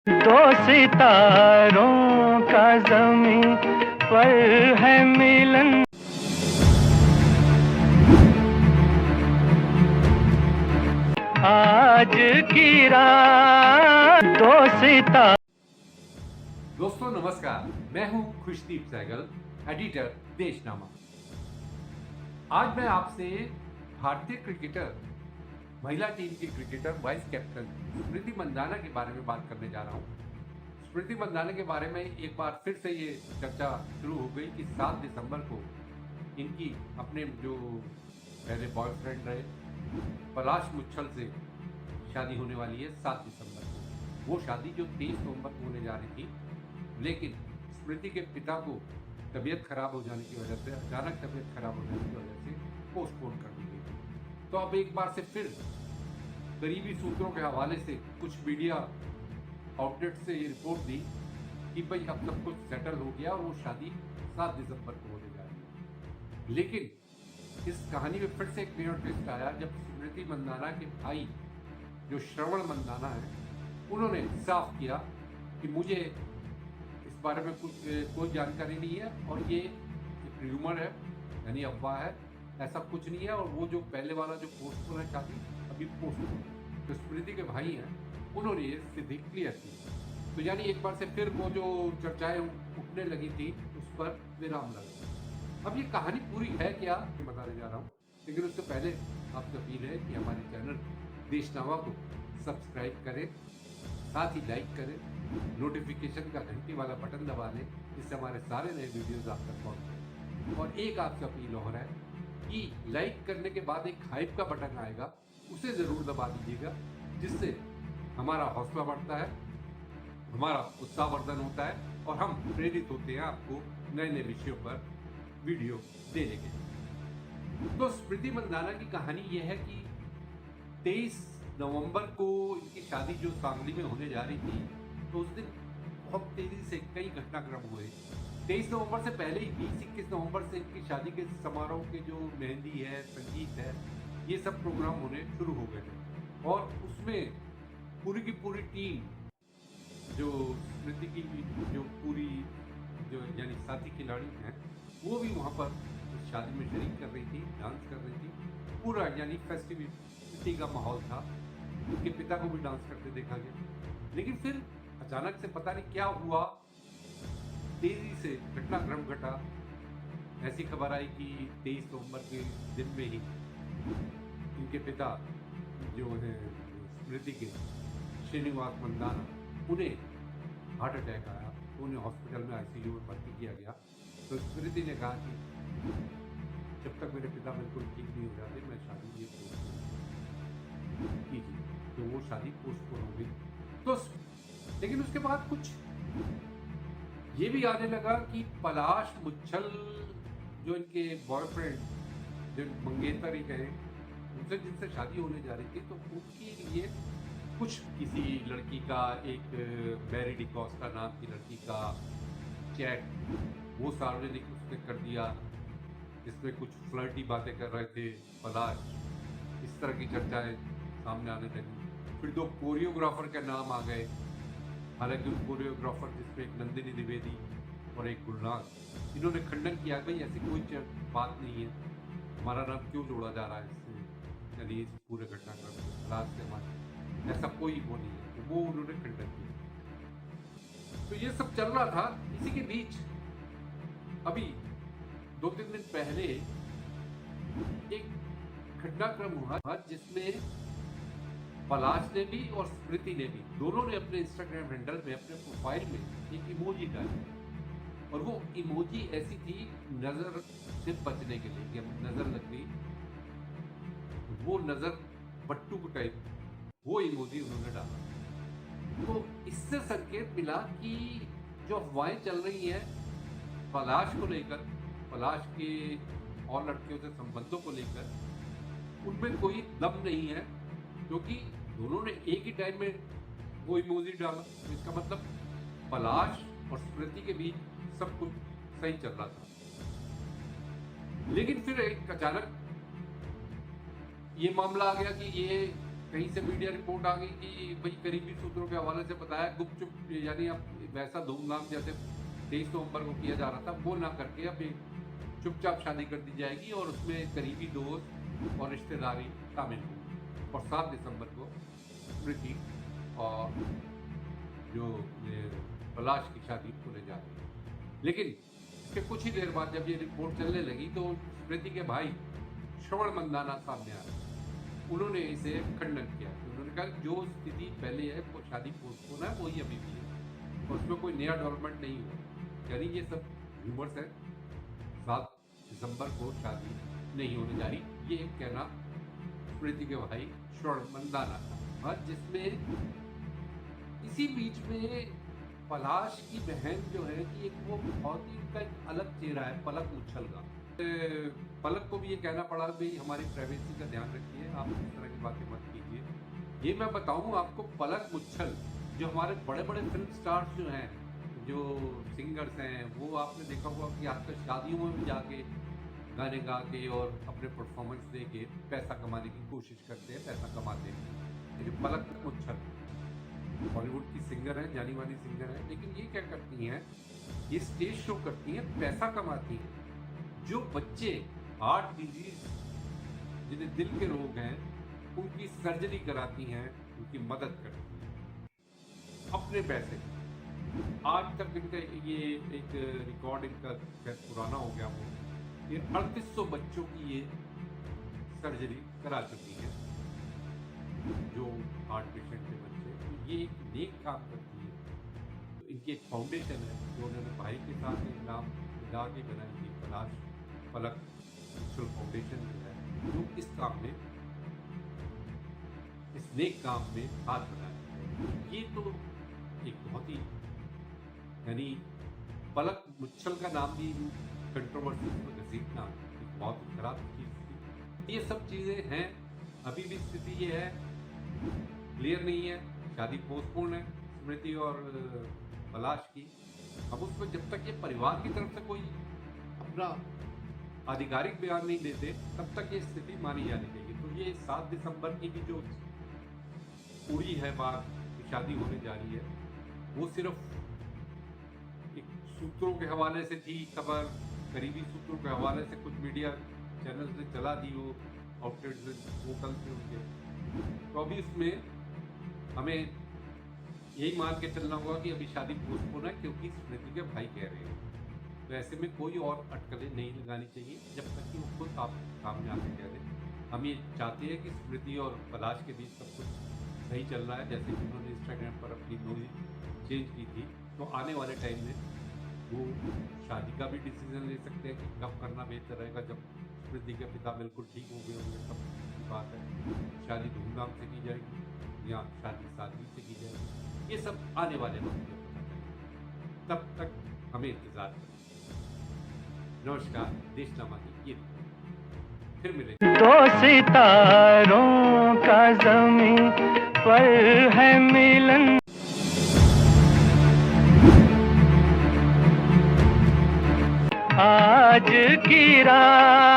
दो सितारों का ज़मीं पर है मिलन। आज की रात दो सितारों। दोस्तों नमस्कार, मैं हूं खुशदीप सहगल, एडिटर देशनामा। आज मैं आपसे भारतीय क्रिकेटर, महिला टीम की क्रिकेटर वाइस कैप्टन स्मृति मंदाना के बारे में बात करने जा रहा हूं। स्मृति मंदाना के बारे में एक बार फिर से ये चर्चा शुरू हो गई कि 7 दिसंबर को इनकी अपने जो पहले बॉयफ्रेंड रहे पलाश मुच्छल से शादी होने वाली है 7 दिसंबर को। वो शादी जो 23 नवंबर को होने जा रही थी, लेकिन स्मृति के पिता को तबीयत खराब हो जाने की वजह से, अचानक तबीयत खराब हो जाने की वजह से पोस्टपोन कर दी गई। तो अब एक बार से फिर करीबी सूत्रों के हवाले से कुछ मीडिया आउटलेट से ये रिपोर्ट दी कि भाई अब सब कुछ सेटल हो गया और वो शादी 7 दिसंबर को होने जा रही है। लेकिन इस कहानी में फिर से एक नया ट्विस्ट आया जब स्मृति मंदाना के भाई जो श्रवण मंदाना है, उन्होंने साफ किया कि मुझे इस बारे में कोई जानकारी नहीं है और ये एक र्यूमर है, यानी अफवाह है, ऐसा कुछ नहीं है। और वो जो पहले वाला जो पोस्टपोन है शादी, अभी पोस्टपोन। तो स्मृति के भाई हैं, उन्होंने ये स्थिति क्लियर की। तो यानी एक बार से फिर वो जो चर्चाएं उठने लगी थी उस पर विराम लगा। अब ये कहानी पूरी है क्या बताने जा रहा हूँ, लेकिन उससे पहले आपसे अपील है कि हमारे चैनल देशनामा को सब्सक्राइब करें, साथ ही लाइक करें, नोटिफिकेशन का घंटी वाला बटन दबा लें, जिससे हमारे सारे नए वीडियोस आप तक पहुंचे। और एक आपसे अपील और है कि लाइक करने के बाद एक हाइप का बटन आएगा, उसे जरूर दबा दीजिएगा, जिससे हमारा हौसला बढ़ता है, हमारा उत्साहवर्धन होता है और हम प्रेरित होते हैं आपको नए नए विषयों पर वीडियो देने के लिए। तो स्मृति मंदाना की कहानी यह है कि 23 नवंबर को इनकी शादी जो सांगली में होने जा रही थी, तो उस दिन बहुत तेजी से कई घटनाक्रम हुए। 23 नवंबर से पहले ही 20-21 नवंबर से इनकी शादी के समारोह के जो मेहंदी है, संगीत है, ये सब प्रोग्राम होने शुरू हो गए थे। और उसमें पूरी की पूरी टीम, जो स्मृति की जो पूरी जो यानी साथी खिलाड़ी हैं, वो भी वहाँ पर इस शादी में शरीक कर रही थी, डांस कर रही थी। पूरा यानी फेस्टिविटी का माहौल था। उनके पिता को भी डांस करते देखा गया। लेकिन फिर अचानक से पता नहीं क्या हुआ, तेजी से घटनाक्रम घटा। ऐसी खबर आई कि 23 नवंबर के दिन में ही इनके पिता जो है स्मृति के, श्रीनिवास मंदाना, उन्हें हार्ट अटैक आया। तो उन्हें हॉस्पिटल में आईसीयू में भर्ती किया गया। तो स्मृति ने कहा कि जब तक मेरे पिता बिल्कुल ठीक नहीं हो जाते, मैं शादी ये कीजिए। तो वो शादी पोस्टपोन हो गई। तो लेकिन उसके बाद कुछ ये भी आने लगा कि पलाश मुच्छल जो इनके बॉयफ्रेंड, जो मंगेतर ही कहें, उनसे जिनसे शादी होने जा रही थी, तो उनके लिए कुछ किसी लड़की का, एक मैरी डिकॉस्टा नाम की लड़की का चैट वो सार्वजनिक उसने कर दिया, जिसमें कुछ फ्लर्टी बातें कर रहे थे पलाश। इस तरह की चर्चाएं सामने आने लगी। फिर 2 कोरियोग्राफर के नाम आ गए। हालांकि उन कोरियोग्राफर जिसमें एक नंदिनी द्विवेदी और एक गुलनाज, इन्होंने खंडन किया भाई ऐसी कोई बात नहीं है, हमारा नाम क्यों जोड़ा जा रहा है इससे, यानी इस पूरे घटनाक्रम से पलाश से हमारे ऐसा कोई वो नहीं है। तो वो उन्होंने खंडन किया। तो ये सब चल रहा था। इसी के बीच अभी 2-3 दिन पहले एक घटनाक्रम हुआ जिसमें पलाश ने भी और स्मृति ने भी, दोनों ने अपने इंस्टाग्राम हैंडल में, अपने प्रोफाइल में एक इमोजी डाली। और वो इमोजी ऐसी थी नजर से बचने के लिए, कि नजर लग गई, वो नजर बट्टू को टाइप, वो इमोजी उन्होंने डाला। तो इससे संकेत मिला कि जो अफवाहें चल रही हैं पलाश को लेकर, पलाश के और लड़कियों से संबंधों को लेकर, उनमें कोई दम नहीं है, क्योंकि दोनों ने एक ही टाइम में वो इमोजी डाला। तो इसका मतलब पलाश और स्मृति के बीच सब कुछ सही चल रहा था। लेकिन फिर एक अचानक ये मामला आ गया कि ये कहीं से मीडिया रिपोर्ट आ गई कि भाई करीबी सूत्रों के हवाले से बताया गुपचुप, यानी अब वैसा धूमधाम जैसे 23 नवंबर को किया जा रहा था वो ना करके अब एक चुपचाप शादी कर दी जाएगी और उसमें करीबी दोस्त और रिश्तेदारी शामिल होंगे। और 7 दिसंबर को स्मृति और जो पलाश की शादी होने जा रही है। लेकिन इसके कुछ ही देर बाद जब ये रिपोर्ट चलने लगी तो स्मृति के भाई श्रवण मंदाना सामने आ गए। उन्होंने इसे खंडन किया। उन्होंने कहा जो स्थिति पहले है वो शादी पोस्टपोन है वही अभी भी है और उसमें कोई नया डेवलपमेंट नहीं हुआ। यानी ये सब र्यूमर्स है। 7 दिसंबर को शादी नहीं होने जा रही, ये एक कहना स्मृति के भाई श्रवण मंदाना था। और जिसमें इसी बीच में पलाश की बहन जो है कि एक वो बहुत ही उनका एक अलग चेहरा है पलक मुच्छल का। पलक को भी ये कहना पड़ा भाई हमारी प्राइवेसी का ध्यान रखिए, आप इस तरह की बातें मत कीजिए। ये मैं बताऊं आपको, पलक मुच्छल जो हमारे बड़े बड़े फिल्म स्टार्स जो हैं, जो सिंगर्स हैं, वो आपने देखा होगा कि आजकल शादियों में भी जाके गाने गा के और अपने परफॉर्मेंस दे के पैसा कमाने की कोशिश करते हैं, पैसा कमाते हैं। ये पलक मुच्छल बॉलीवुड की सिंगर है, जानी मानी सिंगर है, लेकिन ये क्या करती हैं, ये स्टेज शो करती हैं, पैसा कमाती हैं। जो बच्चे हार्ट डिजीज, जिन्हें दिल के रोग हैं, उनकी सर्जरी कराती हैं, उनकी मदद करती हैं अपने पैसे। आज तक इनका ये एक रिकॉर्ड इनका पुराना हो गया, वो ये 3800 बच्चों की ये सर्जरी करा चुकी है, जो हार्ट पेशेंट के बच्चे। तो ये एक नेक काम करती है। तो इनकी एक फाउंडेशन है जो उन्होंने भाई के साथ एक नाम मिला के बनाई थी, पलाश पलक मुच्छल फाउंडेशन जो है, जो इस काम में, इस नेक काम में हाथ बढ़ाया। ये तो एक बहुत ही, यानी पलक मुच्छल का नाम भी कंट्रोवर्सी में घसीटना एक बहुत खराब चीज थी। ये सब चीजें हैं। अभी भी स्थिति ये है, क्लियर नहीं है, शादी पोस्टपोन है स्मृति और पलाश की। अब उसमें जब तक ये परिवार की तरफ से कोई अपना आधिकारिक बयान नहीं देते तब तक ये स्थिति मानी जानी चाहिए। तो ये 7 दिसंबर की भी जो उड़ी है बात कि शादी होने जा रही है, वो सिर्फ एक सूत्रों के हवाले से थी खबर, करीबी सूत्रों के हवाले से कुछ मीडिया चैनल ने चला दी, वो आउटलेट पोर्टल से उनके। तो अभी उसमें हमें यही मान के चलना होगा कि अभी शादी पोस्टपोन है क्योंकि स्मृति के भाई कह रहे हैं। तो ऐसे में कोई और अटकलें नहीं लगानी चाहिए जब तक कि वो खुद आप सामने आके कह दें। हम ये चाहते हैं कि स्मृति और पलाश के बीच सब कुछ सही चल रहा है, जैसे कि उन्होंने इंस्टाग्राम पर अपनी नोज चेंज की थी। तो आने वाले टाइम में वो शादी का भी डिसीजन ले सकते हैं कि कब करना बेहतर रहेगा। जब स्मृति के पिता बिल्कुल ठीक हो गए होंगे तब की बात है, शादी धूमधाम से की जाएगी या शादी सादगी से की जाएगी, ये सब आने वाले वक्त में पता चलेगा। तब तक हमें इंतजार करना। नमस्कार, देशनामा की ये फिर मिलेंगे। 2 सितारों का ज़मीं पर है मिलन। आज की रात